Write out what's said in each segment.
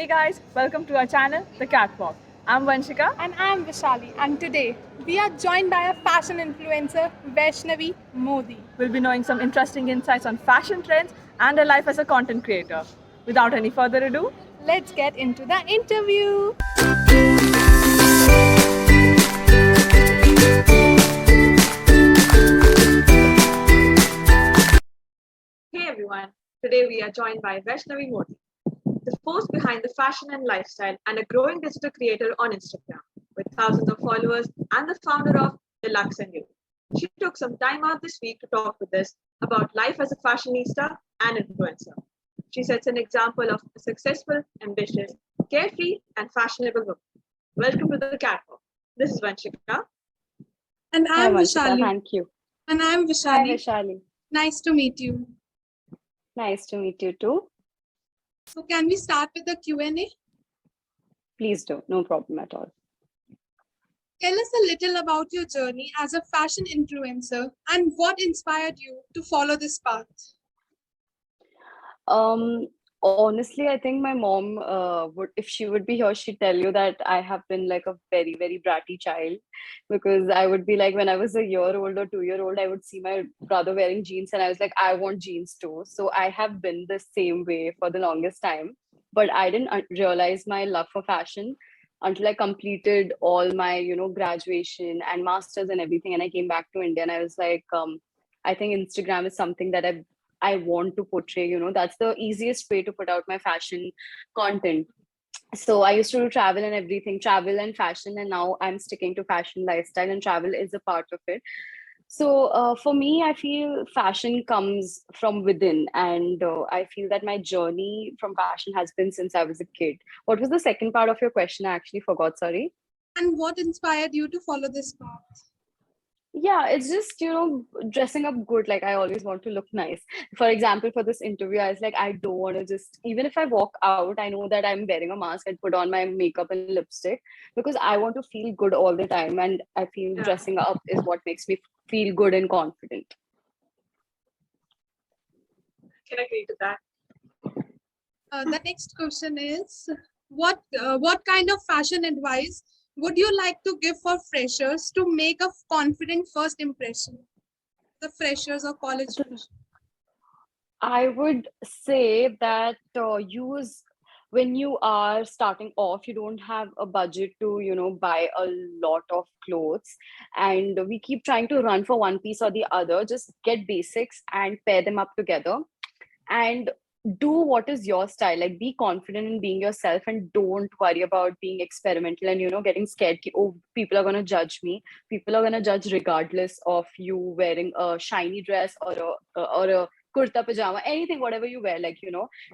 Hey guys, welcome to our channel, The Catwalk. I'm Vanshika. And I'm Vishali, and today we are joined by a fashion influencer, Vaishnavi Modi. We'll be knowing some interesting insights on fashion trends and her life as a content creator. Without any further ado, Let's get into the interview. hey everyone. Today we are joined by Vaishnavi Modi, the force behind the fashion and lifestyle and a growing digital creator on Instagram with thousands of followers and the founder of Deluxe and You. She took some time out this week to talk with us about life as a fashionista and influencer. She sets an example of a successful, ambitious, carefree, and fashionable woman. Welcome to the Catwalk. This is Vanshika. And Hi, I'm Vanshika. Vishali. Thank you. And I'm Hi, Vishali. Vishali. Nice to meet you. Nice to meet you too. So can we start with the Q&A? Please do. No problem at all. Tell us a little about your journey as a fashion influencer and what inspired you to follow this path. Honestly, I think my mom would, if she would be here, she'd tell you that I have been like a very, very bratty child because I would be like, when I was a year old or 2 year old, I would see my brother wearing jeans and I was like, I want jeans too. So I have been the same way for the longest time, but I didn't realize my love for fashion until I completed all my, graduation and masters and everything. And I came back to India and I was like, I think Instagram is something that I want to portray, that's the easiest way to put out my fashion content. So I used to do travel and everything, travel and fashion, and now I'm sticking to fashion lifestyle, and travel is a part of it. So for me, I feel fashion comes from within, and I feel that my journey from fashion has been since I was a kid. What was the second part of your question? I actually forgot. Sorry. And what inspired you to follow this path? Yeah, it's just, dressing up good. Like, I always want to look nice. For example, for this interview, I was like, I don't want to just, even if I walk out, I know that I'm wearing a mask and put on my makeup and lipstick because I want to feel good all the time. And I feel Yeah. dressing up is what makes me feel good and confident. Can I agree to that? The next question is, what kind of fashion advice would you like to give for freshers to make a confident first impression? The freshers or college freshers. I would say that use when you are starting off, you don't have a budget to, buy a lot of clothes. And we keep trying to run for one piece or the other. Just get basics and pair them up together. And do what is your style. Like, be confident in being yourself and don't worry about being experimental and, getting scared. Oh, people are going to judge me. People are going to judge regardless of you wearing a shiny dress or a kurta pajama, anything, whatever you wear. Like,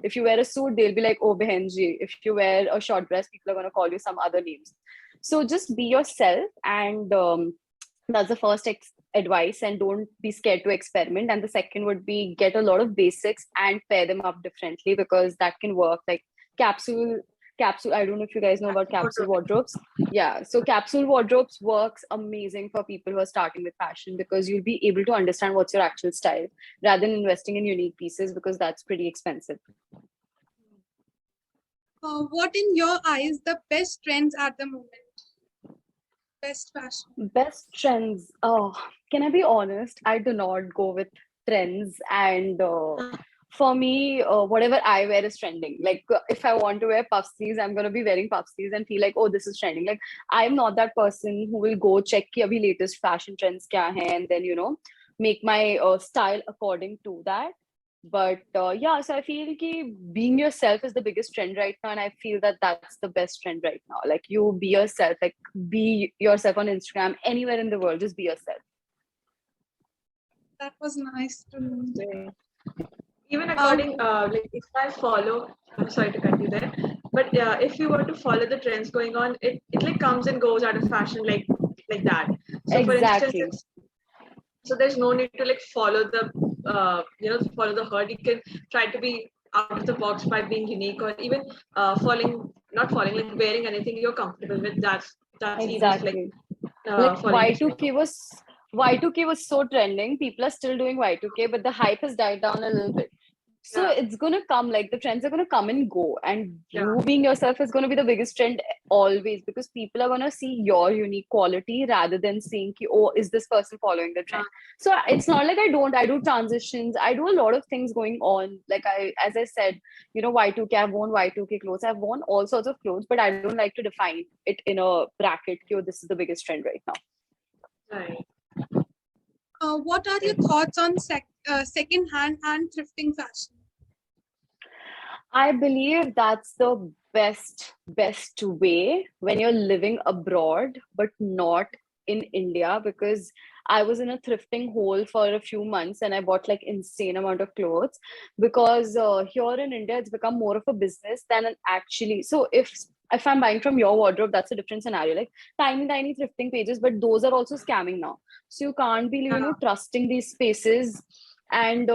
if you wear a suit, they'll be like, oh, behenji. If you wear a short dress, people are going to call you some other names. So just be yourself, and that's the first advice, and don't be scared to experiment. And the second would be get a lot of basics and pair them up differently, because that can work. Like capsule, I don't know if you guys know about capsule wardrobes. Yeah, so capsule wardrobes works amazing for people who are starting with fashion, because you'll be able to understand what's your actual style rather than investing in unique pieces, because that's pretty expensive. What in your eyes the best trends at the moment? Best fashion. Best trends. Oh, can I be honest? I do not go with trends, and for me, whatever I wear is trending. Like, if I want to wear puff sleeves, I'm gonna be wearing puff sleeves and feel like, oh, this is trending. Like, I'm not that person who will go check ki abhi latest fashion trends kya hai, and then make my style according to that. But yeah, so I feel ki being yourself is the biggest trend right now, and I feel that that's the best trend right now. Like, you be yourself, like be yourself on Instagram, anywhere in the world, just be yourself. That was nice to know. Even according, like if I follow, I'm sorry to cut you there, but if you were to follow the trends going on, it like comes and goes out of fashion like that. So for instance, Exactly. so there's no need to like follow the follow the herd. You can try to be out of the box by being unique, or even not falling, like wearing anything you're comfortable with. That's even like Exactly. Like following the trend. Y2K was so trending. People are still doing Y2K, but the hype has died down a little bit. So Yeah. it's gonna come, like the trends are gonna come and go, and Yeah. you being yourself is gonna be the biggest trend always, because people are gonna see your unique quality rather than seeing ki, oh, is this person following the trend? So it's not like I do transitions. I do a lot of things going on. Like as I said, Y2K, I've worn Y2K clothes, I've worn all sorts of clothes, but I don't like to define it in a bracket ki, oh, this is the biggest trend right now. Right. What are your thoughts on second hand and thrifting fashion? I believe that's the best way when you're living abroad, but not in India, because I was in a thrifting hole for a few months and I bought like insane amount of clothes, because here in India it's become more of a business than an actually. So if I'm buying from your wardrobe, that's a different scenario. Like tiny thrifting pages, but those are also scamming now. So you can't be Yeah. trusting these spaces. And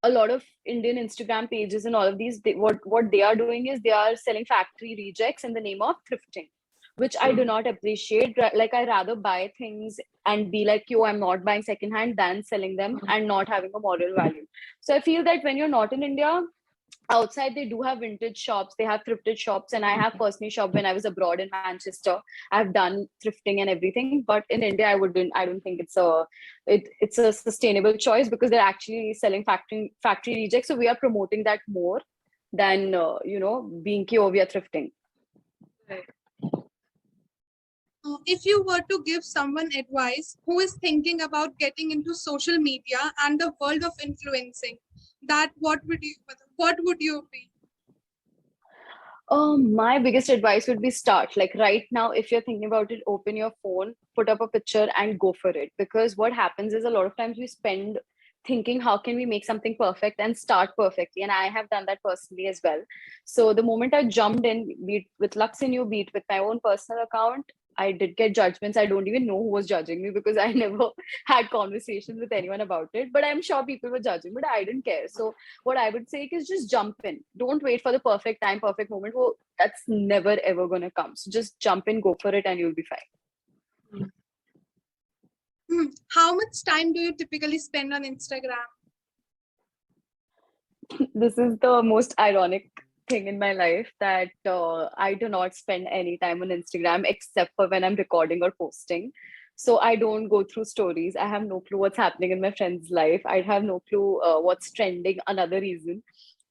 a lot of Indian Instagram pages and all of these, what they are doing is they are selling factory rejects in the name of thrifting, which I do not appreciate. Like I rather buy things and be like, yo, I'm not buying secondhand than selling them and not having a moral value. So I feel that when you're not in India, outside they do have vintage shops, they have thrifted shops, and I have personally shopped when I was abroad in Manchester. I've done thrifting and everything, but in India I don't think it's a sustainable choice, because they're actually selling factory rejects. So we are promoting that more than being ki, oh, we are thrifting. Right. If you were to give someone advice who is thinking about getting into social media and the world of influencing, that what would you be? My biggest advice would be start. Like right now, if you're thinking about it, open your phone, put up a picture, and go for it. Because what happens is a lot of times we spend thinking, how can we make something perfect and start perfectly? And I have done that personally as well. So the moment I jumped in, be it with Lux in You, be it with my own personal account, I did get judgments. I don't even know who was judging me, because I never had conversations with anyone about it. But I'm sure people were judging, but I didn't care. So what I would say is just jump in. Don't wait for the perfect time, perfect moment. Well, that's never ever gonna come. So just jump in, go for it, and you'll be fine. How much time do you typically spend on Instagram? This is the most ironic thing in my life, that I do not spend any time on Instagram except for when I'm recording or posting. So I don't go through stories. I have no clue what's happening in my friend's life. I have no clue what's trending. Another reason.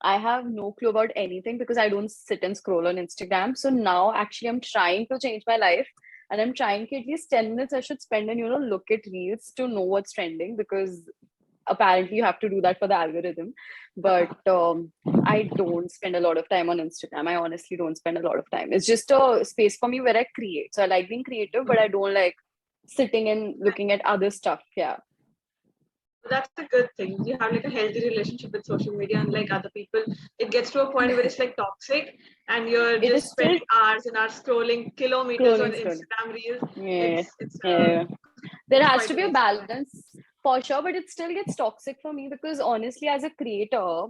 I have no clue about anything because I don't sit and scroll on Instagram. So now actually I'm trying to change my life, and I'm trying to at least 10 minutes I should spend and look at reels to know what's trending, because apparently you have to do that for the algorithm. But I don't spend a lot of time on Instagram. I honestly don't spend a lot of time. It's just a space for me where I create. So I like being creative, but I don't like sitting and looking at other stuff. Yeah. That's a good thing. You have like a healthy relationship with social media, unlike other people. It gets to a point where it's like toxic, and you're It just is still spending hours and hours scrolling kilometers on scrolling. Instagram reels. Yeah. It's Yeah. There has quite to a be a waste of time. balance for sure, but it still gets toxic for me, because honestly, as a creator,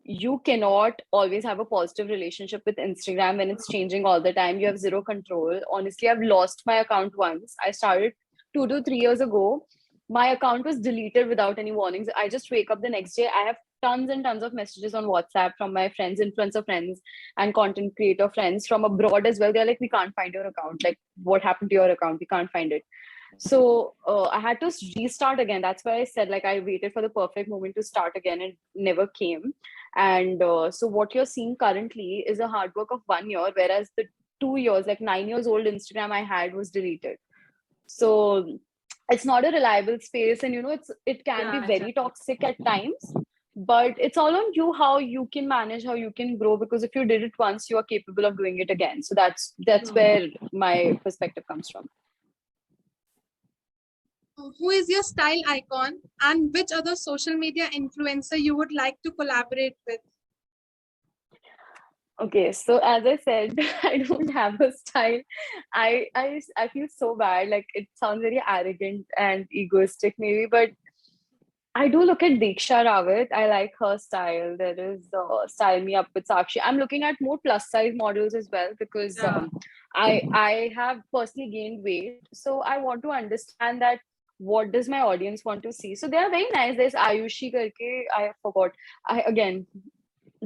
you cannot always have a positive relationship with Instagram when it's changing all the time. You have zero control. Honestly, I've lost my account once. I started 2 to 3 years ago. My account was deleted without any warnings. I just wake up the next day. I have tons and tons of messages on WhatsApp from my friends, influencer friends, and content creator friends from abroad as well. They're like, we can't find your account. Like, what happened to your account? We can't find it. So I had to restart again. That's why I said, like, I waited for the perfect moment to start again, and never came. And so what you're seeing currently is a hard work of 1 year, whereas the 2 years, like 9 years old Instagram I had, was deleted. So it's not a reliable space, and it can be Yeah, very exactly. toxic at times. But it's all on you, how you can manage, how you can grow, because if you did it once, you are capable of doing it again. So that's where my perspective comes from. Who is your style icon, and which other social media influencer you would like to collaborate with? Okay, so as I said, I don't have a style. I feel so bad. Like it sounds very arrogant and egoistic, maybe, but I do look at Diksha Rawat. I like her style. There is Style Me Up with Sakshi. I'm looking at more plus size models as well, because Yeah. I have personally gained weight, so I want to understand that what does my audience want to see? So they are very nice. There's Ayushi karke, I forgot. I again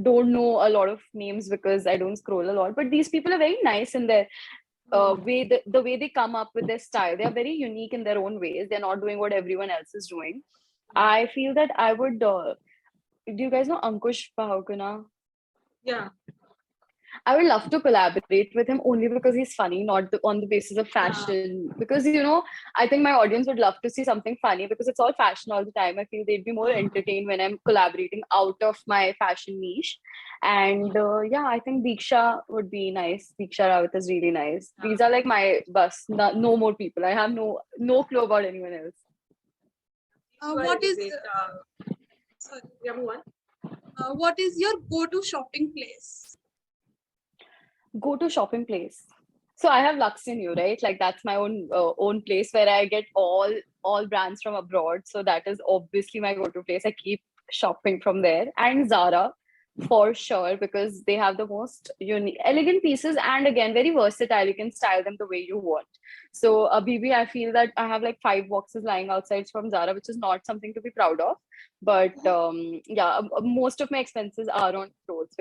don't know a lot of names because I don't scroll a lot, but these people are very nice in their way, the way they come up with their style. They are very unique in their own ways. They're not doing what everyone else is doing. I feel that I would do you guys know Ankush Bahuguna? Yeah. I would love to collaborate with him only because he's funny, not on the basis of fashion. Because, I think my audience would love to see something funny because it's all fashion all the time. I feel they'd be more entertained when I'm collaborating out of my fashion niche. And yeah, I think Diksha would be nice. Diksha Rawat is really nice. These are like my bus. No more people. I have no clue about anyone else. What is Sorry, yeah, move on. what is your go-to shopping place? Go-to shopping place. So I have Lux in You, right? Like that's my own place where I get all brands from abroad. So that is obviously my go-to place. I keep shopping from there. And Zara for sure, because they have the most unique, elegant pieces, and again very versatile. You can style them the way you want. So BB, I feel that I have like 5 boxes lying outside from Zara, which is not something to be proud of. But yeah, most of my expenses are on clothes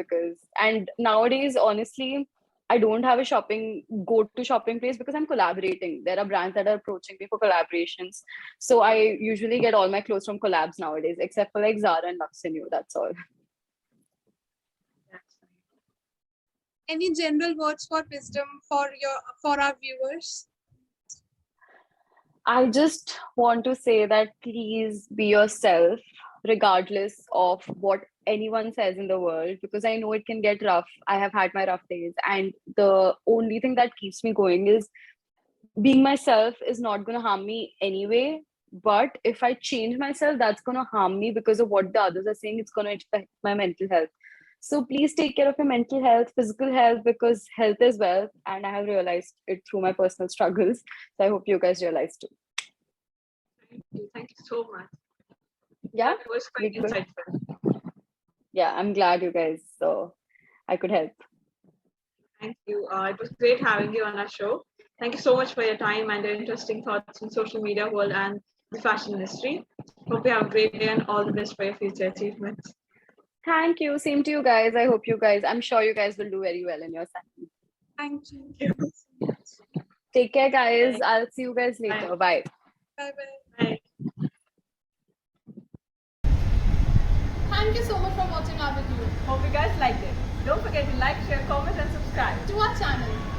and nowadays, honestly, I don't have a go-to shopping place because I'm collaborating. There are brands that are approaching me for collaborations. So I usually get all my clothes from collabs nowadays, except for like Zara and Lux and You. That's all. That's fine. Any general words for wisdom for our viewers? I just want to say that please be yourself, regardless of what anyone says in the world, because I know it can get rough. I have had my rough days, and the only thing that keeps me going is being myself is not going to harm me anyway. But if I change myself, that's going to harm me because of what the others are saying. It's going to affect my mental health. So please take care of your mental health, physical health, because health is wealth. And I have realized it through my personal struggles. So I hope you guys realize too. Thank you. Thank you so much. Yeah. That was quite we good. insightful. Yeah, I'm glad you guys, so I could help. Thank you. It was great having you on our show. Thank you so much for your time and your interesting thoughts in social media world and the fashion industry. Hope you have a great day and all the best for your future achievements. Thank you. Same to you guys. I'm sure you guys will do very well in your studies. Thank you. Take care, guys. Bye. I'll see you guys later. Bye. Bye-bye. Bye. Thank you so much for watching our video. Hope you guys liked it. Don't forget to like, share, comment, and subscribe. To our channel.